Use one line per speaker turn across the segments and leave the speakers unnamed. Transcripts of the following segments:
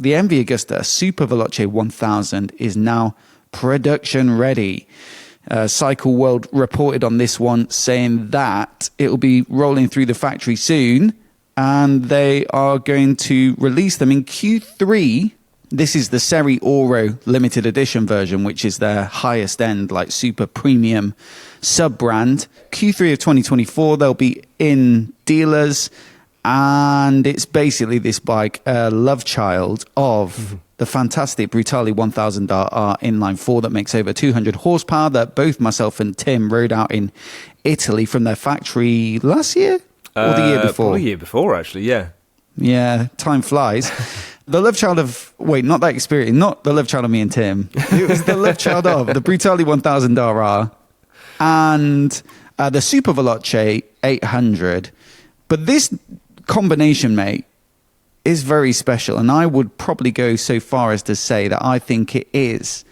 the MV Agusta Super Veloce 1000 is now production ready. Cycle World reported on this one, saying that it will be rolling through the factory soon, and they are going to release them in Q3. This is the Seri Oro limited edition version, which is their highest end, like super premium sub-brand. Q3 of 2024, they'll be in dealers, and it's basically this bike, a love child of the fantastic Brutale 1000R inline 4 that makes over 200 horsepower that both myself and Tim rode out in Italy from their factory last year or the year before?
Probably the year before, actually, yeah.
Yeah, time flies. The love child of, not that experience, not the love child of me and Tim. It was the love child of the Brutale 1000R and the Super Veloce 800. But this combination, mate, is very special, and I would probably go so far as to say that I think it is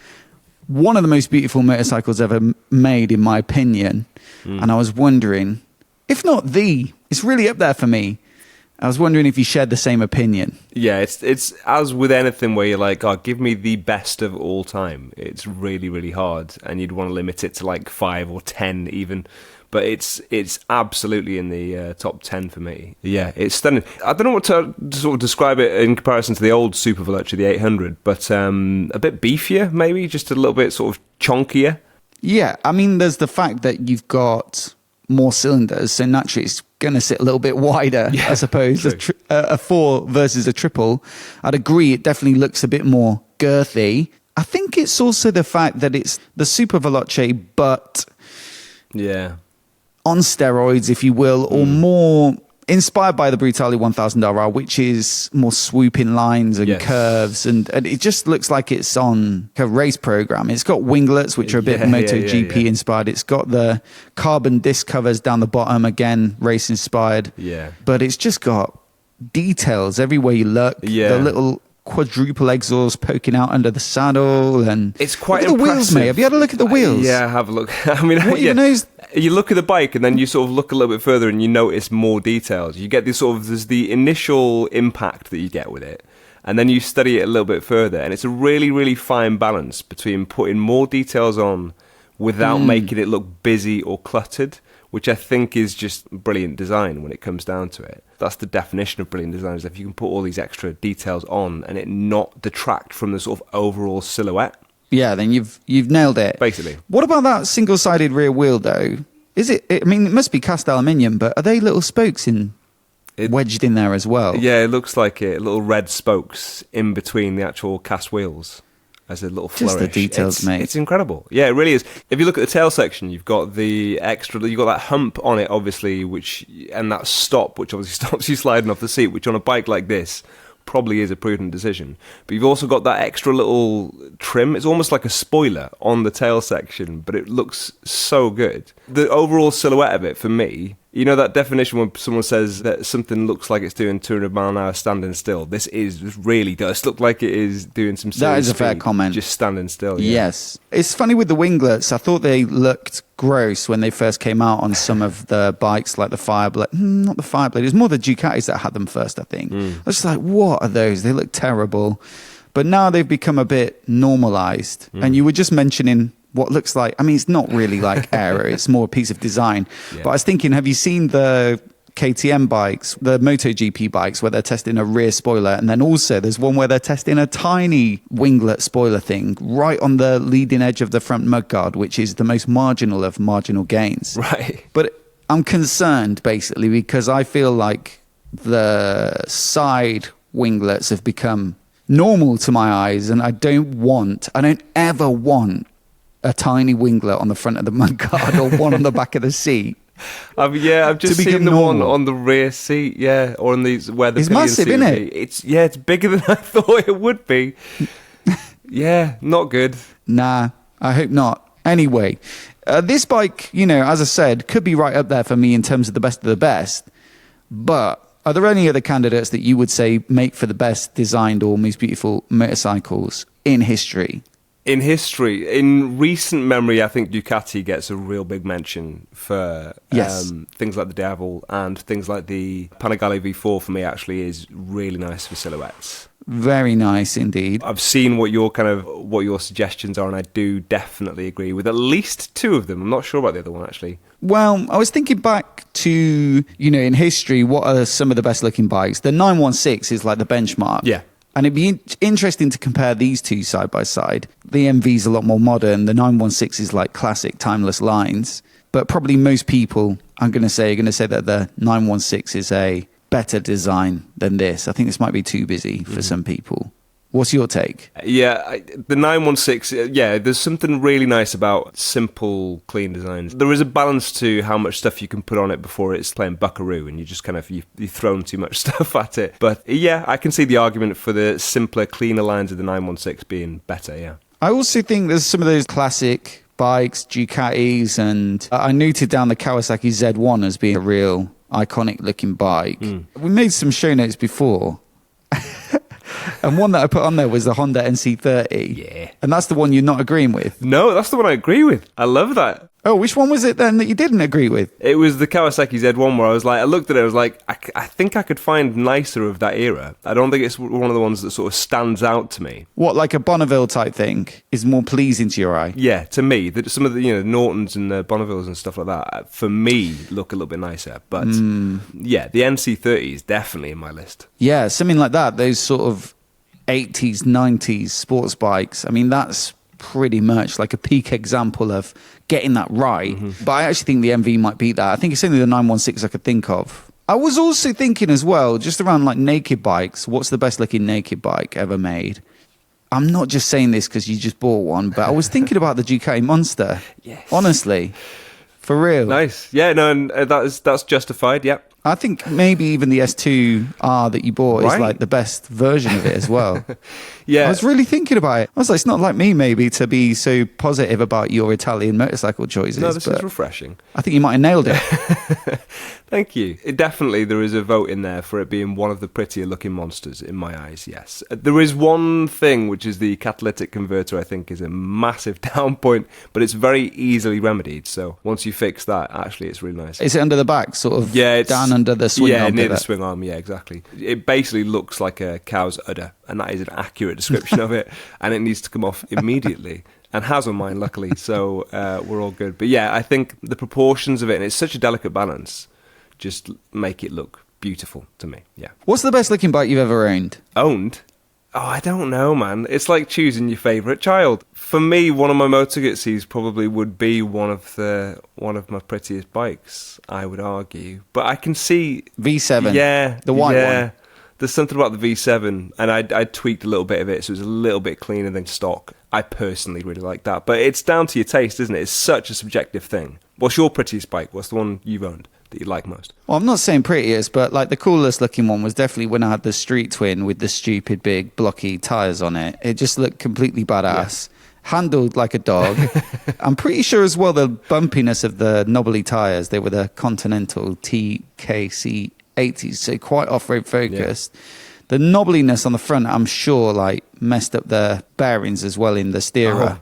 one of the most beautiful motorcycles ever made, in my opinion. And I was wondering, if not it's really up there for me. I was wondering if you shared the same opinion.
Yeah, it's as with anything where you're like, oh, give me the best of all time. It's really, really hard, and you'd want to limit it to like 5 or 10 even. But it's absolutely in the top 10 for me. Yeah, it's stunning. I don't know what to sort of describe it in comparison to the old Super Veloce, the 800, but a bit beefier, maybe, just a little bit sort of chonkier.
Yeah, I mean, there's the fact that you've got more cylinders, so naturally it's going to sit a little bit wider, I suppose. A 4 versus a triple. I'd agree, it definitely looks a bit more girthy. I think it's also the fact that it's the Super Veloce, but...
yeah.
on steroids, if you will, or more inspired by the Brutale 1000RR, which is more swooping lines and curves, and it just looks like it's on a race program. It's got winglets, which are a bit MotoGP inspired. It's got the carbon disc covers down the bottom, again, race inspired.
Yeah.
But it's just got details everywhere you look.
Yeah.
The little quadruple exhaust poking out under the saddle, and
it's quite
look at the wheels, mate. Have you had a look at the wheels?
Yeah, have a look. I mean,
what even knows?
You look at the bike and then you sort of look a little bit further and you notice more details. You get this there's the initial impact that you get with it, and then you study it a little bit further, and it's a really, really fine balance between putting more details on without making it look busy or cluttered, which I think is just brilliant design when it comes down to it. That's the definition of brilliant design, is if you can put all these extra details on and it not detract from the sort of overall silhouette.
Yeah, then you've nailed it.
Basically.
What about that single-sided rear wheel, though? Is it? I mean, it must be cast aluminium, but are they little spokes wedged in there as well?
Yeah, it looks like it. Little red spokes in between the actual cast wheels as a little flourish.
Just the details, mate.
It's incredible. Yeah, it really is. If you look at the tail section, you've got the extra. You've got that hump on it, obviously, and that stop, which obviously stops you sliding off the seat, which on a bike like this probably is a prudent decision. But you've also got that extra little trim. It's almost like a spoiler on the tail section, but it looks so good. The overall silhouette of it, for me, you know that definition when someone says that something looks like it's doing 200 mile an hour standing still? This really does look like it is doing some serious
That is a fair
speed,
comment.
just standing still. Yeah.
Yes. It's funny with the winglets. I thought they looked gross when they first came out on some of the bikes, like the Fireblade. Not the Fireblade. It was more the Ducatis that had them first, I think. I was just like, what are those? They look terrible. But now they've become a bit normalized. And you were just mentioning what looks like, I mean, it's not really like aero, it's more a piece of design. Yeah. But I was thinking, have you seen the KTM bikes, the MotoGP bikes, where they're testing a rear spoiler, and then also there's one where they're testing a tiny winglet spoiler thing right on the leading edge of the front mudguard, which is the most marginal of marginal gains.
Right.
But I'm concerned, basically, because I feel like the side winglets have become normal to my eyes, and I don't ever want a tiny winglet on the front of the mudguard or one on the back of the seat.
I've just seen the one on the rear seat, or on these where the
it's massive, isn't it?
It's bigger than I thought it would be. Yeah, not good.
Nah, I hope not. Anyway, this bike, as I said, could be right up there for me in terms of the best of the best. But are there any other candidates that you would say make for the best designed or most beautiful motorcycles in history?
In history, in recent memory, I think Ducati gets a real big mention for things like the Devil, and things like the Panigale V4 for me actually is really nice for silhouettes.
Very nice indeed.
I've seen what your suggestions are, and I do definitely agree with at least two of them. I'm not sure about the other one, actually.
Well, I was thinking back to, in history, what are some of the best looking bikes? The 916 is like the benchmark.
Yeah.
And it'd be interesting to compare these two side by side. The MV's a lot more modern. The 916 is like classic, timeless lines. But probably most people, are going to say that the 916 is a better design than this. I think this might be too busy for some people. What's your take?
Yeah, the 916, there's something really nice about simple, clean designs. There is a balance to how much stuff you can put on it before it's playing buckaroo and you just you've thrown too much stuff at it. But yeah, I can see the argument for the simpler, cleaner lines of the 916 being better, yeah.
I also think there's some of those classic bikes, Ducatis, and I noted down the Kawasaki Z1 as being a real iconic looking bike. We made some show notes before. And one that I put on there was the Honda NC30.
Yeah.
And that's the one you're not agreeing with.
No, that's the one I agree with. I love that.
Oh, which one was it then that you didn't agree with?
It was the Kawasaki Z1 where I looked at it, I was like, I think I could find nicer of that era. I don't think it's one of the ones that sort of stands out to me.
What, like a Bonneville type thing is more pleasing to your eye?
Yeah, to me. Some of the, Nortons and the Bonnevilles and stuff like that, for me, look a little bit nicer. But yeah, the NC30 is definitely in my list.
Yeah, something like that. Those sort of 80s, 90s sports bikes. I mean, that's pretty much like a peak example of getting that right. But I actually think the MV might beat that. I think it's only the 916 I could think of. I was also thinking as well, just around like naked bikes, what's the best looking naked bike ever made? I'm not just saying this because you just bought one, but I was thinking about the Ducati Monster.
Yes.
Honestly. For real.
Nice. Yeah, no, and that's justified, yeah.
I think maybe even the S2R that you bought is like the best version of it as well.
Yeah.
I was really thinking about it. I was like, it's not like me maybe to be so positive about your Italian motorcycle choices.
No, this is refreshing.
I think you might have nailed it.
Thank you. Definitely there is a vote in there for it being one of the prettier looking monsters in my eyes, yes. There is one thing, which is the catalytic converter, I think is a massive down point, but it's very easily remedied. So once you fix that, actually it's really nice.
Is it under the back, sort of down under the swing arm?
Yeah, near the swing arm, yeah, exactly. It basically looks like a cow's udder, and that is an accurate description of it, and it needs to come off immediately. And has on mine, luckily, so we're all good. But yeah, I think the proportions of it, and it's such a delicate balance, just make it look beautiful to me, yeah.
What's the best looking bike you've ever owned?
Owned? Oh, I don't know, man. It's like choosing your favourite child. For me, one of my Moto Guzzi's probably would be one of my prettiest bikes, I would argue. But I can see...
V7?
Yeah.
The white one?
There's something about the V7, and I tweaked a little bit of it, so it was a little bit cleaner than stock. I personally really like that. But it's down to your taste, isn't it? It's such a subjective thing. What's your prettiest bike? What's the one you've owned that you like most?
Well, I'm not saying prettiest, but like the coolest looking one was definitely when I had the Street Twin with the stupid big blocky tyres on it. It just looked completely badass. Yeah. Handled like a dog. I'm pretty sure as well the bumpiness of the knobbly tyres, they were the Continental TKC 80s, so quite off-road focused. Yeah. The knobbliness on the front, I'm sure, like messed up the bearings as well in the steerer.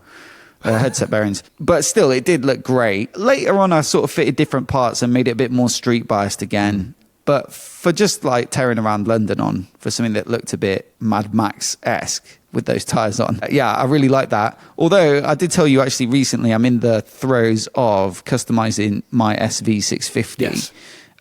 Headset bearings. But still, it did look great. Later on, I sort of fitted different parts and made it a bit more street biased again. But for just like tearing around London on, for something that looked a bit Mad Max-esque with those tyres on. Yeah, I really like that. Although I did tell you actually recently, I'm in the throes of customizing my SV650. Yes.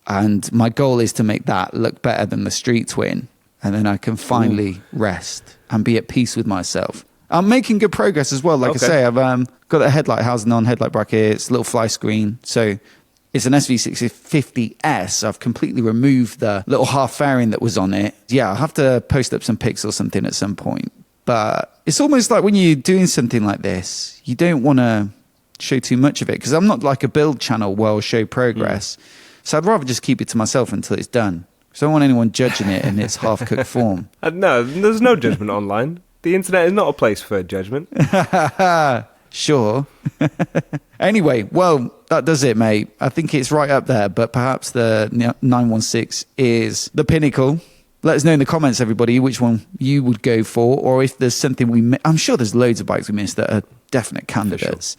And my goal is to make that look better than the Street Twin. And then I can finally rest and be at peace with myself. I'm making good progress as well. Like I say, I've got the headlight housing on, headlight brackets, little fly screen. So it's an SV650S. I've completely removed the little half fairing that was on it. Yeah, I'll have to post up some pics or something at some point. But it's almost like when you're doing something like this, you don't want to show too much of it. Because I'm not like a build channel where I'll show progress. So I'd rather just keep it to myself until it's done. So I don't want anyone judging it in its half-cooked form.
No, there's no judgment online. The internet is not a place for judgment.
Sure. Anyway, well, that does it, mate. I think it's right up there, but perhaps the 916 is the pinnacle. Let us know in the comments, everybody, which one you would go for, or if there's something I'm sure there's loads of bikes we missed that are definite candidates.